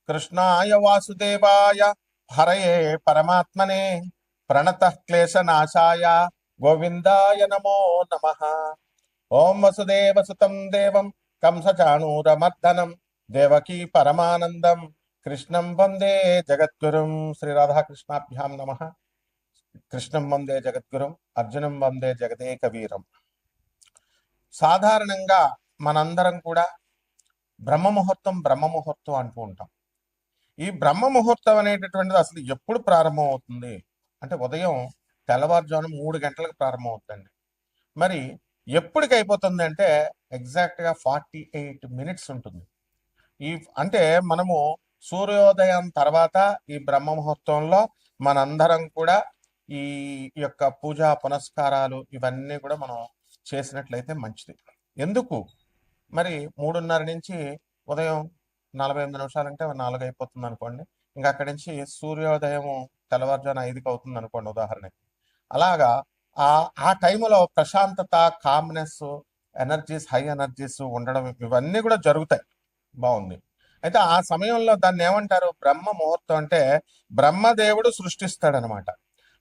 కృష్ణాయ వాసుదేవాయ హరయే పరమాత్మనే ప్రణతః క్లేశనాశాయ గోవిందాయ నమో నమః. ఓం వసుదేవసుతం దేవం కంసచాణూరమర్దనం దేవకీ పరమానందం కృష్ణం వందే జగద్గురుం. శ్రీ రాధాకృష్ణాభ్యాం నమః. కృష్ణం వందే జగద్గురుం, అర్జునం వందే జగదేక వీరం. సాధారణంగా మనందరం కూడా బ్రహ్మముహూర్తం అంటూ ఉంటాం. ఈ బ్రహ్మ ముహూర్తం అనేటటువంటిది అసలు ఎప్పుడు ప్రారంభం అవుతుంది అంటే ఉదయం తెల్లవారుజామున 3 గంటలకు ప్రారంభం అవుతుందండి. మరి ఎప్పటికి అయిపోతుంది అంటే ఎగ్జాక్ట్గా 48 మినిట్స్ ఉంటుంది. అంటే మనము సూర్యోదయం తర్వాత ఈ బ్రహ్మ ముహూర్తంలో మనందరం కూడా ఈ యొక్క పూజా పునస్కారాలు ఇవన్నీ కూడా మనం చేసినట్లయితే మంచిది. ఎందుకు మరి 3:30 నుంచి ఉదయం 48 నిమిషాలు అంటే 4 అయిపోతుంది అనుకోండి. ఇంకా అక్కడి నుంచి సూర్యోదయం తెల్లవారుజామున 5కి అవుతుంది అనుకోండి ఉదాహరణకి. అలాగా ఆ టైంలో ప్రశాంతత, కామ్నెస్, ఎనర్జీస్, హై ఎనర్జీస్ ఉండడం ఇవన్నీ కూడా జరుగుతాయి. బాగుంది. అయితే ఆ సమయంలో దాన్ని ఏమంటారు? బ్రహ్మ ముహూర్తం అంటే బ్రహ్మదేవుడు సృష్టిస్తాడనమాట.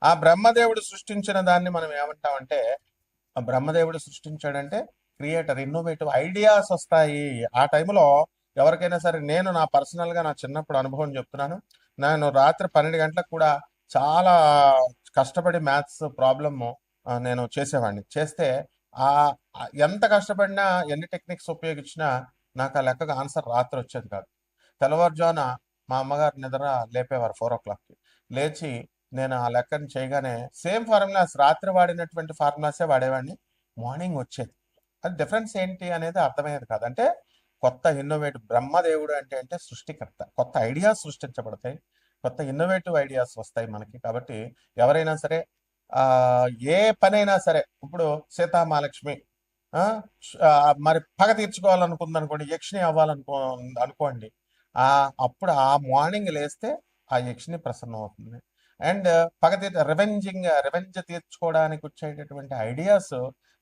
ఆ బ్రహ్మదేవుడు సృష్టించిన దాన్ని మనం ఏమంటామంటే, బ్రహ్మదేవుడు సృష్టించాడంటే క్రియేటర్, ఇన్నోవేటివ్ ఐడియాస్ వస్తాయి ఆ టైంలో. ఎవరికైనా సరే, నేను నా పర్సనల్గా నా చిన్నప్పుడు అనుభవం చెప్తున్నాను. నేను రాత్రి 12 గంటలకు కూడా చాలా కష్టపడి మ్యాథ్స్ ప్రాబ్లమ్ నేను చేసేవాడిని. చేస్తే ఎంత కష్టపడినా, ఎన్ని టెక్నిక్స్ ఉపయోగించినా నాకు ఆ లెక్కకు ఆన్సర్ రాత్రి వచ్చేది కాదు. తెల్లవారుజామున మా అమ్మగారు నిద్ర లేపేవారు 4 o'clockకి. లేచి నేను ఆ లెక్కని చేయగానే సేమ్ ఫార్ములాస్, రాత్రి వాడినటువంటి ఫార్ములాసే వాడేవాడిని, మార్నింగ్ వచ్చేది. అది డిఫరెన్స్ ఏంటి అనేది అర్థమయ్యేది కాదు. అంటే కొత్త ఇన్నోవేటివ్, బ్రహ్మదేవుడు అంటే సృష్టికర్త. కొత్త ఐడియాస్ సృష్టించబడతాయి, కొత్త ఇన్నోవేటివ్ ఐడియాస్ వస్తాయి మనకి. కాబట్టి ఎవరైనా సరే ఏ పనైనా సరే, ఇప్పుడు సీతామహాలక్ష్మి మరి పగ తీర్చుకోవాలనుకుందనుకోండి, యక్షిని అనుకోండి, అప్పుడు ఆ మార్నింగ్ లేస్తే ఆ యక్షిని ప్రసన్నం అవుతుంది. అండ్ రివెంజ్ తీర్చుకోవడానికి వచ్చేటటువంటి ఐడియాస్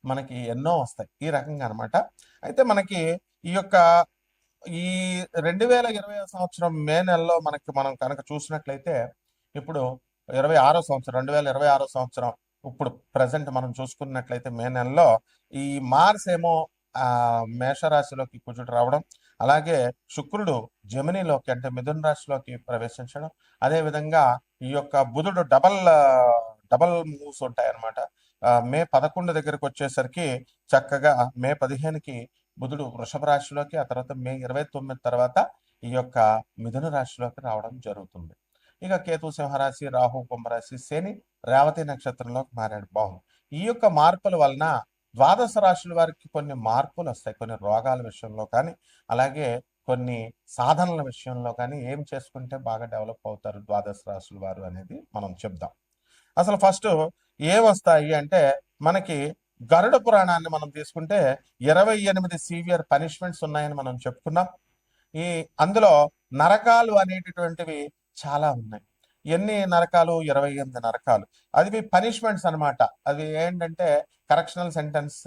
మనకి ఎన్నో వస్తాయి ఈ రకంగా అనమాట. అయితే మనకి ఈ యొక్క ఈ 2020 సంవత్సరం మే నెలలో మనం కనుక చూసినట్లయితే, ఇప్పుడు 2026 సంవత్సరం ఇప్పుడు ప్రజెంట్ మనం చూసుకున్నట్లయితే మే నెలలో ఈ మార్స్ ఏమో మేషరాశిలోకి కుజుడు రావడం, అలాగే శుక్రుడు జమినిలోకి అంటే మిథున రాశిలోకి ప్రవేశించడం, అదేవిధంగా ఈ యొక్క బుధుడు డబల్ మూవ్స్ ఉంటాయన్నమాట. మే 11 దగ్గరకు వచ్చేసరికి చక్కగా మే 15కి బుధుడు వృషభ రాశిలోకి, ఆ తర్వాత మే 29 తర్వాత ఈ యొక్క మిథున రాశిలోకి రావడం జరుగుతుంది. ఇక కేతు సింహరాశి, రాహు కుంభరాశి, శని రేవతి నక్షత్రంలోకి మారాడు. బాగుంది. ఈ యొక్క మార్పుల వలన ద్వాదశ రాశుల వారికి కొన్ని మార్పులు వస్తాయి. కొన్ని రోగాల విషయంలో కానీ, అలాగే కొన్ని సాధనల విషయంలో కానీ ఏం చేసుకుంటే బాగా డెవలప్ అవుతారు ద్వాదశ రాశుల వారు అనేది మనం చెప్దాం. అసలు ఫస్ట్ ఏమొస్తాయి అంటే, మనకి గరుడ పురాణాన్ని మనం తీసుకుంటే 28 సీవియర్ పనిష్మెంట్స్ ఉన్నాయని మనం చెప్పుకున్నాం. అందులో నరకాలు అనేటటువంటివి చాలా ఉన్నాయి. ఎన్ని నరకాలు? 28 నరకాలు. అది పనిష్మెంట్స్ అనమాట. అది ఏంటంటే కరెక్షనల్ సెంటెన్స్.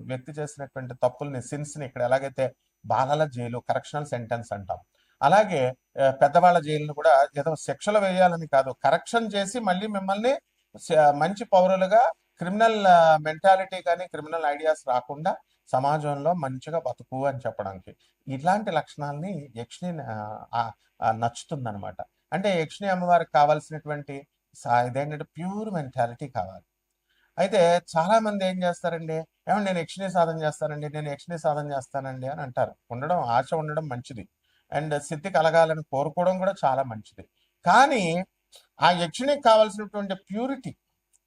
వ్యక్తి చేసినటువంటి తప్పుల్ని, సిన్స్ని ఇక్కడ ఎలాగైతే బాలల జైలు కరెక్షనల్ సెంటెన్స్ అంటాం, అలాగే పెద్దవాళ్ళ జైలును కూడా ఏదో శిక్షలు వేయాలని కాదు, కరెక్షన్ చేసి మళ్ళీ మిమ్మల్ని మంచి పౌరులుగా, క్రిమినల్ మెంటాలిటీ కానీ క్రిమినల్ ఐడియాస్ రాకుండా సమాజంలో మంచిగా బతుకు అని చెప్పడానికి. ఇలాంటి లక్షణాలని యక్షిని నచ్చుతుందనమాట. అంటే యక్షిని అమ్మవారికి కావాల్సినటువంటి ఇదేంటంటే ప్యూర్ మెంటాలిటీ కావాలి. అయితే చాలా మంది ఏం చేస్తారండి, ఏమన్నా నేను యక్షిని సాధన చేస్తానండి, నేను యక్షిని సాధన చేస్తానండి అని అంటారు. ఆశ ఉండడం మంచిది, అండ్ సిద్ధి కలగాలని కోరుకోవడం కూడా చాలా మంచిది. కానీ ఆ యక్షినికి కావాల్సినటువంటి ప్యూరిటీ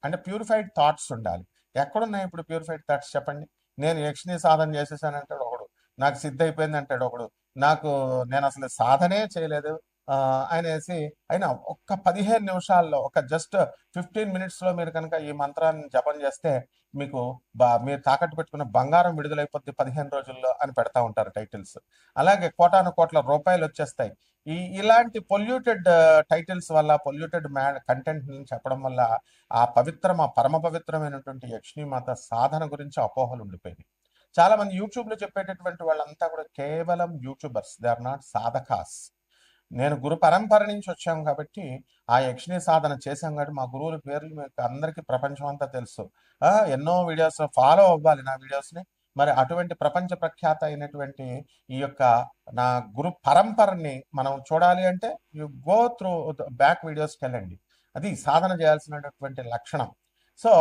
అంటే ప్యూరిఫైడ్ థాట్స్ ఉండాలి. ఎక్కడున్నాయి ఇప్పుడు ప్యూరిఫైడ్ థాట్స్ చెప్పండి? నేను యక్షిని సాధన చేసేసాను అంటాడు ఒకడు, నాకు సిద్ధి అయిపోయింది అంటాడు ఒకడు, నేను అసలు సాధనే చేయలేదు అనేసి. అయినా ఒక్క 15 నిమిషాల్లో, ఒక జస్ట్ 15 మినిట్స్లో మీరు కనుక ఈ మంత్రాన్ని జపం చేస్తే మీకు మీరు తాకట్టు పెట్టుకున్న బంగారం విడుదలైపోద్ది 15 రోజుల్లో అని పెడతా ఉంటారు టైటిల్స్. అలాగే కోటాను కోట్ల రూపాయలు వచ్చేస్తాయి. ఇలాంటి పొల్యూటెడ్ టైటిల్స్ వల్ల, పొల్యూటెడ్ కంటెంట్ చెప్పడం వల్ల ఆ పరమ పవిత్రమైనటువంటి యక్షిణీ మాత సాధన గురించి అపోహలు ఉండిపోయినాయి. చాలా మంది యూట్యూబ్లో చెప్పేటటువంటి వాళ్ళంతా కూడా కేవలం యూట్యూబర్స్, దే ఆర్ నాట్ సాధకాస్. నేను గురు పరంపర నుంచి వచ్చాం కాబట్టి ఆ యక్షిణీ సాధన చేశాం కాబట్టి మా గురువుల పేర్లు మీకు అందరికీ ప్రపంచం అంతా తెలుసు. ఎన్నో వీడియోస్ ఫాలో అవ్వాలి నా వీడియోస్ని. మరి అటువంటి ప్రపంచ ప్రఖ్యాత అయినటువంటి ఈ యొక్క నా గురు పరంపరని మనం చూడాలి అంటే యు గో త్రూ బ్యాక్ వీడియోస్కి వెళ్ళండి. అది సాధన చేయాల్సినటువంటి లక్షణం. సో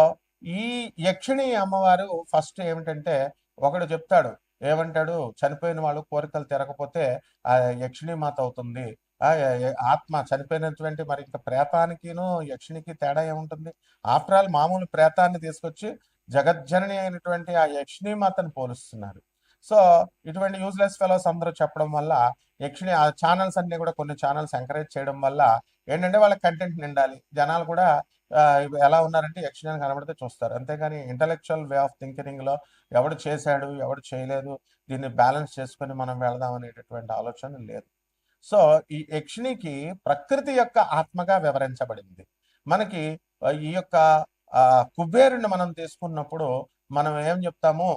ఈ యక్షిణి అమ్మవారు ఫస్ట్ ఏమిటంటే, ఒకడు చెప్తాడు, ఏమంటాడు, చనిపోయిన వాళ్ళు కోరికలు తీరకపోతే ఆ యక్షిణి మాత అవుతుంది. ఆత్మ చనిపోయినటువంటి మరి ఇంకా ప్రేతానికిను యక్షినికి తేడా ఏముంటుంది? ఆఫ్టర్ ఆల్ మామూలు ప్రేతాన్ని తీసుకొచ్చి జగజ్జనని అయినటువంటి ఆ యక్షిణి మాతను పోలుస్తున్నారు. సో ఇటువంటి యూజ్లెస్ ఫెలోస్ అందరూ చెప్పడం వల్ల యక్షిణి ఆ ఛానల్స్ అన్ని కూడా కొన్ని ఛానల్స్ ఎంకరేజ్ చేయడం వల్ల ఏంటంటే వాళ్ళ కంటెంట్ నిండాలి, జనాలు కూడా ఎలా ఉన్నారంటే యక్షిణి అని కనబడితే చూస్తారు. అంతేగాని ఇంటలెక్చువల్ వే ఆఫ్ థింకింగ్ లో ఎవడు చేశాడు ఎవడు చేయలేదు దీన్ని బ్యాలెన్స్ చేసుకొని మనం వెళదాం అనేటటువంటి ఆలోచన లేదు. సో ఈ యక్షిణికి ప్రకృతి యొక్క ఆత్మగా వివరించబడింది. మనకి ఈ యొక్క కుబేరుని మనం తీసుకున్నప్పుడు మనం ఏం చెప్తాము,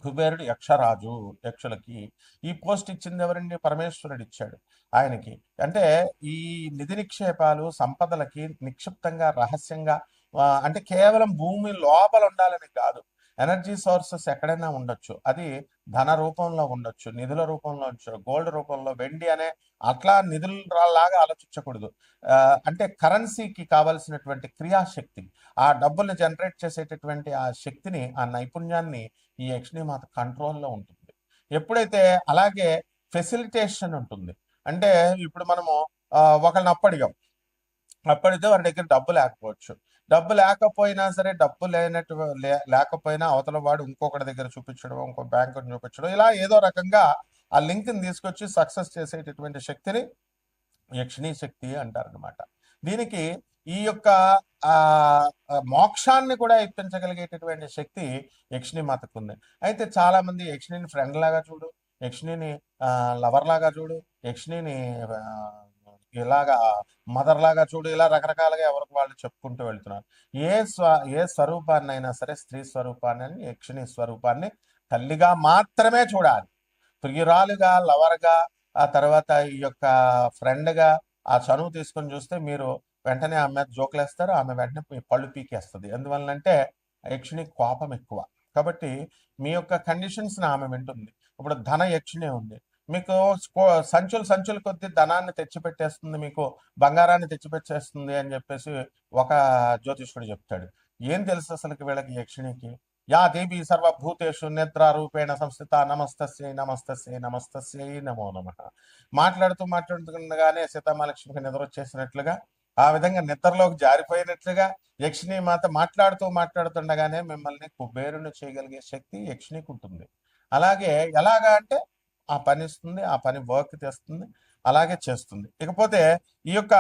కుబేరుడు యక్షరాజు, యక్షులకి ఈ పోస్ట్ ఇచ్చింది ఎవరండి? పరమేశ్వరుడు ఇచ్చాడు ఆయనకి. అంటే ఈ నిధి నిక్షేపాలు సంపదలకి నిక్షిప్తంగా రహస్యంగా అంటే కేవలం భూమి లోపల ఉండాలని కాదు, ఎనర్జీ సోర్సెస్ ఎక్కడైనా ఉండొచ్చు, అది ధన రూపంలో ఉండొచ్చు, నిధుల రూపంలో ఉండొచ్చు, గోల్డ్ రూపంలో, వెండి అనే అట్లా నిధులలాగా ఆలోచించకూడదు. అంటే కరెన్సీకి కావలసినటువంటి క్రియాశక్తి, ఆ డబ్బుల్ని జనరేట్ చేసేటటువంటి ఆ శక్తిని, ఆ నైపుణ్యాన్ని ఈ యక్షిణి మాత కంట్రోల్లో ఉంటుంది. ఎప్పుడైతే అలాగే ఫెసిలిటేషన్ ఉంటుంది, అంటే ఇప్పుడు మనము ఒకళ్ళని అప్పడితే వారి దగ్గర డబ్బు లేకపోవచ్చు, డబ్బు లేకపోయినా సరే డబ్బు లేకపోయినా అవతల వాడు ఇంకొకటి దగ్గర చూపించడం, ఇంకో బ్యాంకు చూపించడం, ఇలా ఏదో రకంగా ఆ లింక్ని తీసుకొచ్చి సక్సెస్ చేసేటటువంటి శక్తిని యక్షిణీ శక్తి అంటారనమాట. దీనికి ఈ యొక్క మోక్షాన్ని కూడా ఇప్పించగలిగేటటువంటి శక్తి యక్షిణి మాతకు ఉంది. అయితే చాలా మంది యక్షిణిని ఫ్రెండ్ లాగా చూడు, యక్షిణిని లవర్ లాగా చూడు, యక్షిణిని ఇలాగా మదర్ లాగా చూడు, ఇలా రకరకాలుగా ఎవరికి వాళ్ళు చెప్పుకుంటూ వెళ్తున్నారు. ఏ స్వరూపాన్ని అయినా సరే, స్త్రీ స్వరూపాన్ని, యక్షిణి స్వరూపాన్ని తల్లిగా మాత్రమే చూడాలి. ప్రియురాలుగా, లవర్గా, ఆ తర్వాత ఈ యొక్క ఫ్రెండ్గా ఆ చనువు తీసుకొని చూస్తే మీరు వెంటనే ఆమె మీద జోకులేస్తారు, ఆమె వెంటనే మీ పళ్ళు పీకేస్తుంది. ఎందువల్లంటే యక్షిణి కోపం ఎక్కువ. కాబట్టి మీ యొక్క కండిషన్స్ని ఆమె వింటుంది. ఇప్పుడు ధన యక్షిణి ఉంది, మీకు సంచులు కొద్ది ధనాన్ని తెచ్చిపెట్టేస్తుంది, మీకు బంగారాన్ని తెచ్చిపెట్టేస్తుంది అని చెప్పేసి ఒక జ్యోతిష్కుడు చెప్తాడు. ఏం తెలుసు అసలుకి వీళ్ళకి యక్షిణికి? యా దేవి సర్వభూతేషు నిద్రా రూపేణ సంస్థిత నమస్తస్యై నమస్తస్యై నమస్తస్యై నమో నమః. మాట్లాడుతుండగానే సీతామహాలక్ష్మికి నిద్ర వచ్చేసినట్లుగా, ఆ విధంగా నిద్రలోకి జారిపోయినట్లుగా యక్షిణి మాత మాట్లాడుతుండగానే మిమ్మల్ని కుబేరుని చేయగలిగే శక్తి యక్షిణికి ఉంటుంది. అలాగే ఎలాగా అంటే ఆ పని ఇస్తుంది, ఆ పని వర్క్ తెస్తుంది, అలాగే చేస్తుంది. ఇకపోతే ఈ యొక్క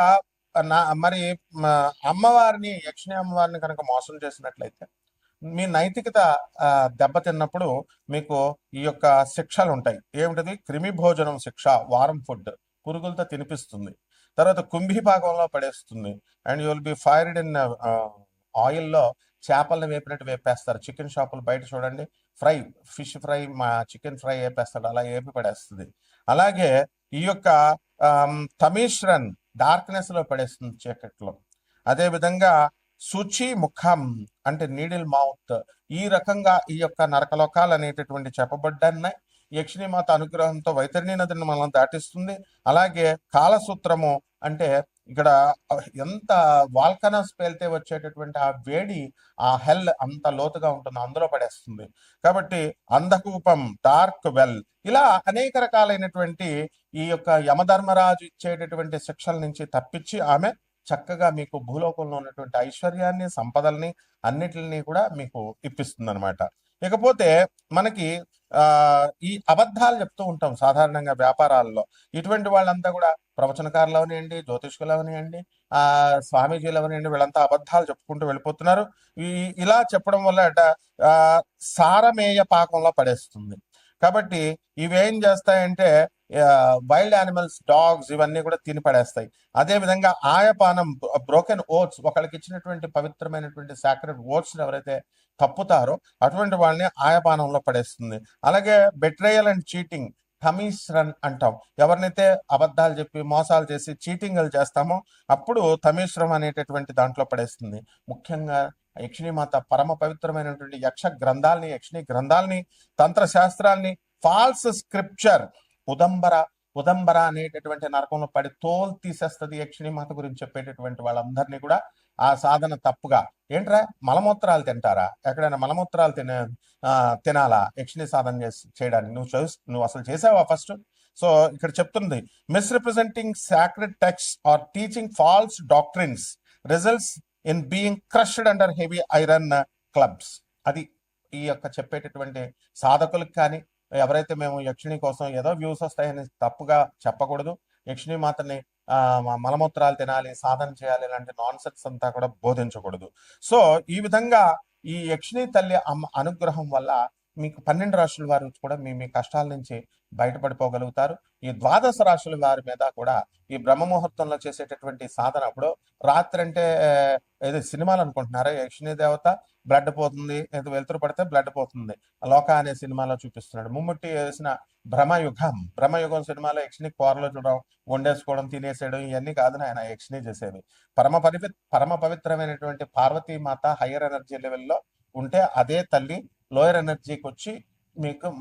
మరి అమ్మవారిని, యక్షిణి అమ్మవారిని కనుక మోసం చేసినట్లయితే మీ నైతికత దెబ్బతిన్నప్పుడు మీకు ఈ యొక్క శిక్షలు ఉంటాయి. ఏమిటది? క్రిమి భోజనం శిక్ష, వారం ఫుడ్, పురుగులతో తినిపిస్తుంది. తర్వాత కుంభీ భాగంలో పడేస్తుంది. And you will be fired in ఆయిల్లో చేపలను వేపినట్టు వేపేస్తారు. చికెన్ షాపులు బయట చూడండి, ఫిష్ ఫ్రై, మా చికెన్ ఫ్రై వేపేస్తాడు, అలా ఏపి పడేస్తుంది. అలాగే ఈ యొక్క తమీశ్రన్ డార్క్నెస్ లో పడేస్తుంది, చీకట్లో. అదే విధంగా శుచి ముఖం అంటే నీడిల్ మౌత్, ఈ రకంగా ఈ యొక్క నరకలోకాలు అనేటటువంటి చెప్పబడ్డాయి. యక్షిణి మాత అనుగ్రహంతో వైతరణి నదిని మనం దాటిస్తుంది. అలాగే కాలసూత్రము అంటే ఇక్కడ ఎంత వాల్కనస్ పేలితే వచ్చేటటువంటి ఆ వేడి, ఆ హెల్ అంత లోతుగా ఉంటుంది, అందులో పడేస్తుంది. కాబట్టి అంధకూపం, డార్క్ వెల్, ఇలా అనేక రకాలైనటువంటి ఈ యొక్క యమధర్మరాజు ఇచ్చేటటువంటి శిక్షల నుంచి తప్పించి ఆమె చక్కగా మీకు భూలోకంలో ఉన్నటువంటి ఐశ్వర్యాన్ని, సంపదల్ని అన్నిటిని కూడా మీకు ఇప్పిస్తుంది అనమాట. ఇకపోతే మనకి ఈ అబద్ధాలు చెప్తూ ఉంటాం సాధారణంగా వ్యాపారాల్లో. ఇటువంటి వాళ్ళంతా కూడా ప్రవచనకారులు అవనివ్వండి, జ్యోతిష్కులు అవనివ్వండి, స్వామీజీలు అవనివ్వండి, వీళ్ళంతా అబద్ధాలు చెప్పుకుంటూ వెళ్ళిపోతున్నారు. ఇలా చెప్పడం వల్ల సారమేయ పాకంలో పడేస్తుంది. కాబట్టి ఇవేం చేస్తాయంటే వైల్డ్ యానిమల్స్, డాగ్స్ ఇవన్నీ కూడా తిని పడేస్తాయి. అదే విధంగా ఆయపానం, బ్రోకెన్ ఓట్స్, ఒకళ్ళకి ఇచ్చినటువంటి పవిత్రమైనటువంటి సాక్రెడ్ ఓట్స్ ఎవరైతే తప్పుతారో అటువంటి వాళ్ళని ఆయపానంలో పడేస్తుంది. అలాగే బెట్రేయల్ అండ్ చీటింగ్, తమీశ్రన్ అంటాం. ఎవరినైతే అబద్ధాలు చెప్పి మోసాలు చేసి చీటింగ్లు చేస్తామో అప్పుడు తమీశ్రం అనేటటువంటి దాంట్లో పడేస్తుంది. ముఖ్యంగా యక్షిణీమాత పరమ పవిత్రమైనటువంటి యక్షిణీ గ్రంథాలని, తంత్ర శాస్త్రాల్ని, ఫాల్స్ స్క్రిప్చర్, ఉదంబర ఉదంబర అనేటటువంటి నరకంలో పడి తోలు తీసేస్తుంది యక్షిణీమాత గురించి చెప్పేటటువంటి వాళ్ళందరినీ కూడా ఆ సాధన తప్పుగా. ఏంట్రా మలమూత్రాలు తింటారా? ఎక్కడైనా మలమూత్రాలు తినాలా యక్షిణీ సాధన చేయడానికి? నువ్వు అసలు చేసావా ఫస్ట్? సో ఇక్కడ చెప్తుంది, misrepresenting sacred text or teaching false doctrines results in being crushed under heavy iron clubs. అది ఈ యొక్క చెప్పేటటువంటి సాధకులకు కానీ, ఎవరైతే మేము యక్షిణి కోసం ఏదో వ్యూస్ వస్తాయని తప్పుగా చెప్పకూడదు. యక్షిణీ మాతని మలమూత్రాలు తినాలి, సాధన చేయాలి, ఇలాంటి నాన్ సెన్స్ అంతా కూడా బోధించకూడదు. సో ఈ విధంగా ఈ యక్షిణీ తల్లి అనుగ్రహం వల్ల మీకు 12 రాశుల వారు కూడా మీ మీ కష్టాల నుంచి బయటపడిపోగలుగుతారు. ఈ 12 రాశుల వారి మీద కూడా ఈ బ్రహ్మ ముహూర్తంలో చేసేటటువంటి సాధన, అప్పుడు రాత్రి అంటే ఏదో సినిమాలు అనుకుంటున్నారా? యక్షిణీ దేవత బ్లడ్ పోతుంది, ఏదో వెలుతురు పడితే బ్లడ్ పోతుంది, లోక అనే సినిమాలో చూపిస్తున్నాడు. ముమ్ముట్టి వేసిన బ్రహ్మయుగం సినిమాలో యక్షిణి కూరలో చూడడం, వండేసుకోవడం, తినేసేయడం ఇవన్నీ కాదు ఆయన యక్షిణి చేసేది. పరమ పవిత్రమైనటువంటి పార్వతీమాత హయ్యర్ ఎనర్జీ లెవెల్లో ఉంటే అదే తల్లి లోయర్ ఎనర్జీకి వచ్చి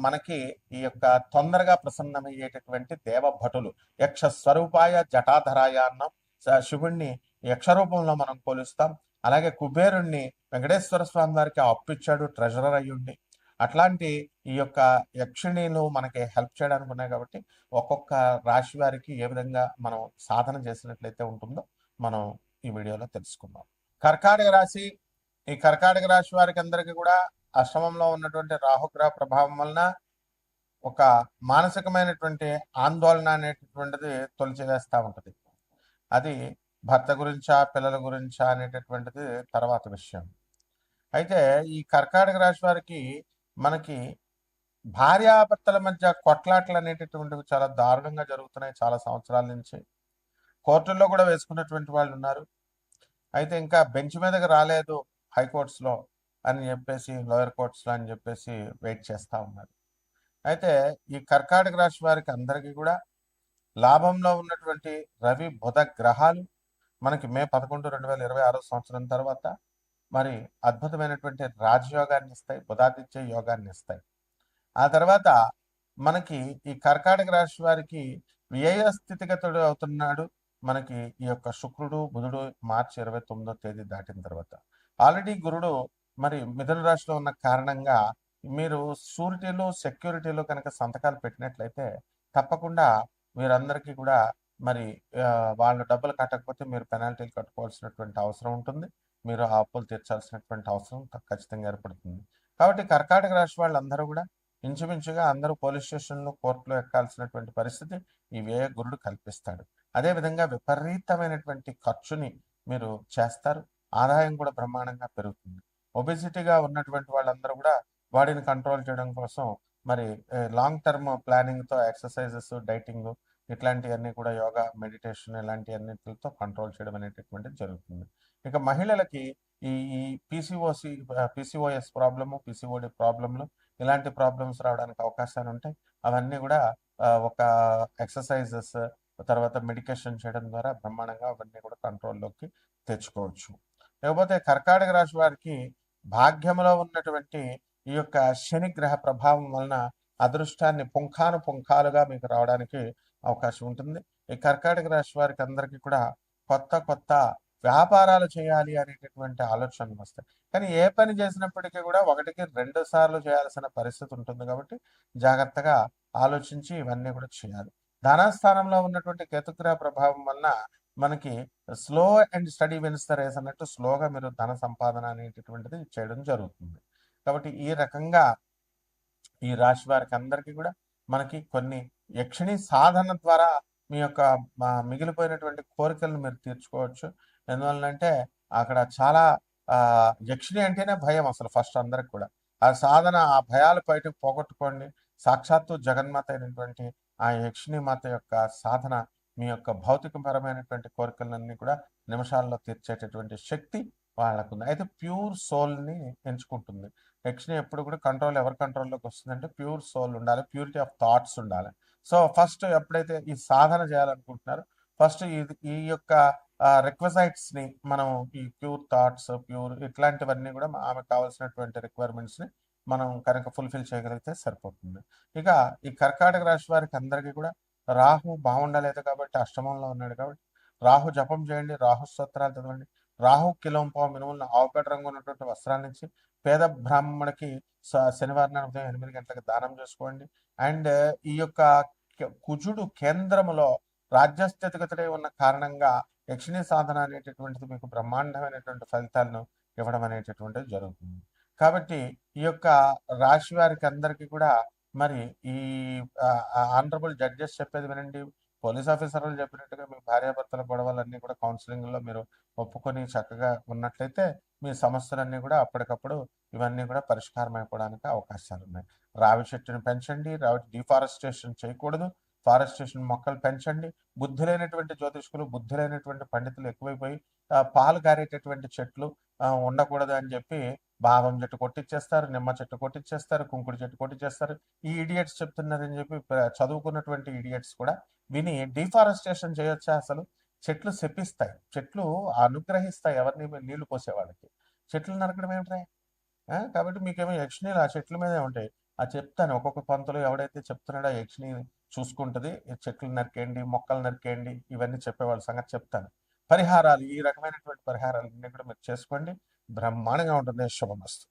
మనకి ఈ యొక్క తొందరగా ప్రసన్నమయ్యేటటువంటి దేవభటులు. యక్ష స్వరూపాయ జటాధరాయ అన్నాం. శివుణ్ణి యక్ష రూపంలో మనం పోలుస్తాం. అలాగే కుబేరుణ్ణి వెంకటేశ్వర స్వామి వారికి అప్పిచ్చాడు, ట్రెజరర్ అయ్యుండి. అట్లాంటి ఈ యొక్క యక్షిణీలు మనకి హెల్ప్ చేయడానికి ఉన్నాయి. కాబట్టి ఒక్కొక్క రాశి వారికి ఏ విధంగా మనం సాధన చేసినట్లయితే ఉంటుందో మనం ఈ వీడియోలో తెలుసుకుందాం. కర్కాటక రాశి. ఈ కర్కాటక రాశి వారికి అందరికీ కూడా అష్టమంలో ఉన్నటువంటి రాహుగ్రహ ప్రభావం వలన ఒక మానసికమైనటువంటి ఆందోళన అనేటటువంటిది తొలిచివేస్తూ ఉంటుంది. అది భర్త గురించా, పిల్లల గురించా అనేటటువంటిది తర్వాత విషయం. అయితే ఈ కర్కాటక రాశి వారికి మనకి భార్యాభర్తల మధ్య కొట్లాటలు అనేటటువంటివి చాలా దారుణంగా జరుగుతున్నాయి చాలా సంవత్సరాల నుంచి. కోర్టుల్లో కూడా వేసుకున్నటువంటి వాళ్ళు ఉన్నారు. అయితే ఇంకా బెంచ్ మీదకి రాలేదు హైకోర్ట్స్లో అని చెప్పేసి, లోయర్ కోర్ట్స్లో అని చెప్పేసి వెయిట్ చేస్తూ ఉన్నారు. అయితే ఈ కర్కాటక రాశి వారికి అందరికీ కూడా లాభంలో ఉన్నటువంటి రవి బుధ గ్రహాలు మనకి మే 11, 2026 సంవత్సరం తర్వాత మరి అద్భుతమైనటువంటి రాజయోగాన్ని ఇస్తాయి, బుధాదిత్య యోగాన్ని ఇస్తాయి. ఆ తర్వాత మనకి ఈ కర్కాటక రాశి వారికి వ్యయ స్థితిగతుడు అవుతున్నాడు మనకి ఈ యొక్క శుక్రుడు, బుధుడు మార్చి 29వ తేదీ దాటిన తర్వాత. ఆల్రెడీ గురుడు మరి మిథున రాశిలో ఉన్న కారణంగా మీరు షూరిటీలు, సెక్యూరిటీలు కనుక సంతకాలు పెట్టినట్లయితే తప్పకుండా మీరందరికీ కూడా మరి వాళ్ళు డబ్బులు కట్టకపోతే మీరు పెనాల్టీలు కట్టుకోవాల్సినటువంటి అవసరం ఉంటుంది. మీరు ఆ అప్పులు తీర్చాల్సినటువంటి అవసరం ఖచ్చితంగా ఏర్పడుతుంది. కాబట్టి కర్కాటక రాశి వాళ్ళందరూ కూడా ఇంచుమించుగా అందరూ పోలీస్ స్టేషన్లో, కోర్టులో ఎక్కాల్సినటువంటి పరిస్థితి ఈ వ్యయ గురుడు కల్పిస్తాడు. అదేవిధంగా విపరీతమైనటువంటి ఖర్చుని మీరు చేస్తారు. ఆదాయం కూడా బ్రహ్మాండంగా పెరుగుతుంది. ఒబెసిటీగా ఉన్నటువంటి వాళ్ళందరూ కూడా బాడీని కంట్రోల్ చేయడం కోసం మరి లాంగ్ టర్మ్ ప్లానింగ్తో ఎక్సర్సైజెస్, డైటింగ్ ఇట్లాంటివన్నీ కూడా, యోగా, మెడిటేషన్ ఇలాంటివన్నిటితో కంట్రోల్ చేయడం అనేటటువంటిది జరుగుతుంది. ఇక మహిళలకి ఈ ఈ పీసీఓఎస్ ప్రాబ్లము, పీసీఓడి ప్రాబ్లంలు, ఇలాంటి ప్రాబ్లమ్స్ రావడానికి అవకాశాలు ఉంటాయి. అవన్నీ కూడా ఒక ఎక్సర్సైజెస్ తర్వాత మెడికేషన్ చేయడం ద్వారా బ్రహ్మాండంగా అవన్నీ కూడా కంట్రోల్లోకి తెచ్చుకోవచ్చు. లేకపోతే కర్కాటక రాశి వారికి భాగ్యంలో ఉన్నటువంటి ఈ యొక్క శని గ్రహ ప్రభావం వలన అదృష్టాన్ని పుంఖాలుగా మీకు రావడానికి అవకాశం ఉంటుంది. ఈ కర్కాటక రాశి వారికి అందరికీ కూడా కొత్త వ్యాపారాలు చేయాలి అనేటటువంటి ఆలోచనలు వస్తాయి. కానీ ఏ పని చేసినప్పటికీ కూడా 1కి 2 సార్లు చేయాల్సిన పరిస్థితి ఉంటుంది. కాబట్టి జాగ్రత్తగా ఆలోచించి ఇవన్నీ కూడా చేయాలి. ధనస్థానంలో ఉన్నటువంటి కేతుగ్రహ ప్రభావం వలన మనకి slow and steady wins the race అన్నట్టు స్లోగా మీరు ధన సంపాదన అనేటటువంటిది చేయడం జరుగుతుంది. కాబట్టి ఈ రకంగా ఈ రాశి వారికి అందరికీ కూడా మనకి కొన్ని యక్షిణి సాధన ద్వారా మీ యొక్క మిగిలిపోయినటువంటి కోరికలను మీరు తీర్చుకోవచ్చు. ఎందువల్లంటే అక్కడ చాలా యక్షిణి అంటేనే భయం అసలు ఫస్ట్ అందరికి కూడా. ఆ సాధన, ఆ భయాలు బయటకు పోగొట్టుకోండి. సాక్షాత్తు జగన్మాత అయినటువంటి ఆ యక్షిణి మాత యొక్క సాధన మీ యొక్క భౌతికపరమైనటువంటి కోరికలన్నీ కూడా నిమిషాల్లో తీర్చేటటువంటి శక్తి వాళ్ళకుంది. అయితే ప్యూర్ సోల్ని ఎంచుకుంటుంది. యక్షిణి ఎప్పుడు కూడా ఎవరి కంట్రోల్లోకి వస్తుందంటే ప్యూర్ సోల్ ఉండాలి, ప్యూరిటీ ఆఫ్ థాట్స్ ఉండాలి. సో ఫస్ట్ ఎప్పుడైతే ఈ సాధన చేయాలనుకుంటున్నారో ఫస్ట్ ఈ యొక్క రిక్వజైట్స్ ని మనం ఈ ప్యూర్ థాట్స్, ప్యూర్ ఇట్లాంటివన్నీ కూడా ఆమెకు కావాల్సినటువంటి రిక్వైర్మెంట్స్ ని మనం కనుక ఫుల్ఫిల్ చేయగలిగితే సరిపోతుంది. ఇక ఈ కర్కాటక రాశి వారికి అందరికీ కూడా రాహు బాగుండలేదు కాబట్టి, అష్టమంలో ఉన్నాడు కాబట్టి రాహు జపం చేయండి, రాహు స్తోత్రాలు చదవండి. రాహు కిలోంపావు మినుములను ఆవుపేట రంగు ఉన్నటువంటి వస్త్రాల నుంచి పేద బ్రాహ్మణుడికి శనివారం నాడు ఉదయం 8 గంటలకు దానం చేసుకోండి. అండ్ ఈ యొక్క కుజుడు కేంద్రములో రాజ్యస్థితిగతుడై ఉన్న కారణంగా యక్షిణీ సాధన అనేటటువంటిది మీకు బ్రహ్మాండమైనటువంటి ఫలితాలను ఇవ్వడం అనేటటువంటిది జరుగుతుంది. కాబట్టి ఈ యొక్క రాశి వారికి అందరికీ కూడా మరి ఈ ఆనరబుల్ జడ్జెస్ చెప్పేది వినండి. పోలీస్ ఆఫీసర్లు చెప్పినట్టుగా మీ భార్యాభర్తల గొడవలన్నీ కూడా కౌన్సిలింగ్లో మీరు ఒప్పుకొని చక్కగా ఉన్నట్లయితే మీ సమస్యలన్నీ కూడా అప్పటికప్పుడు ఇవన్నీ కూడా పరిష్కారం అయిపోవడానికి అవకాశాలు ఉన్నాయి. రావి చెట్టుని పెంచండి, రావి డిఫారెస్టేషన్ చేయకూడదు, ఫారెస్టేషన్ మొక్కలు పెంచండి. బుద్ధి లేనటువంటి జ్యోతిష్కులు, బుద్ధి లేనటువంటి పండితులు ఎక్కువైపోయి పాలు కారేటటువంటి చెట్లు ఉండకూడదు అని చెప్పి బాదం చెట్టు కొట్టిచ్చేస్తారు, నిమ్మ చెట్టు కొట్టిచ్చేస్తారు, కుంకుడు చెట్టు కొట్టిచ్చేస్తారు. ఈ ఇడియట్స్ చెప్తున్నారని చెప్పి చదువుకున్నటువంటి ఇడియట్స్ కూడా విని డిఫారెస్టేషన్ చేయొచ్చా అసలు? చెట్లు శపిస్తాయి, చెట్లు అనుగ్రహిస్తాయి ఎవరిని నీళ్లు పోసే వాళ్ళకి. చెట్లు నరకడం ఏమిట్రా? కాబట్టి మీకేమో యక్షిణీలు ఆ చెట్ల మీదే ఉంటాయి. చెప్తాను ఒక్కొక్క పంతులు ఎవడైతే చెప్తున్నాడో ఆ యక్షిణి చూసుకుంటది. చెట్లు నరికేయండి, మొక్కలు నరికేయండి, ఇవన్నీ చెప్పేవాళ్ళ సంగతి చెప్తాను. పరిహారాలు ఈ రకమైనటువంటి పరిహారాలన్నీ కూడా మీరు చేసుకోండి. బ్రహ్మాండంగా ఉంటుంది. శుభమస్తు.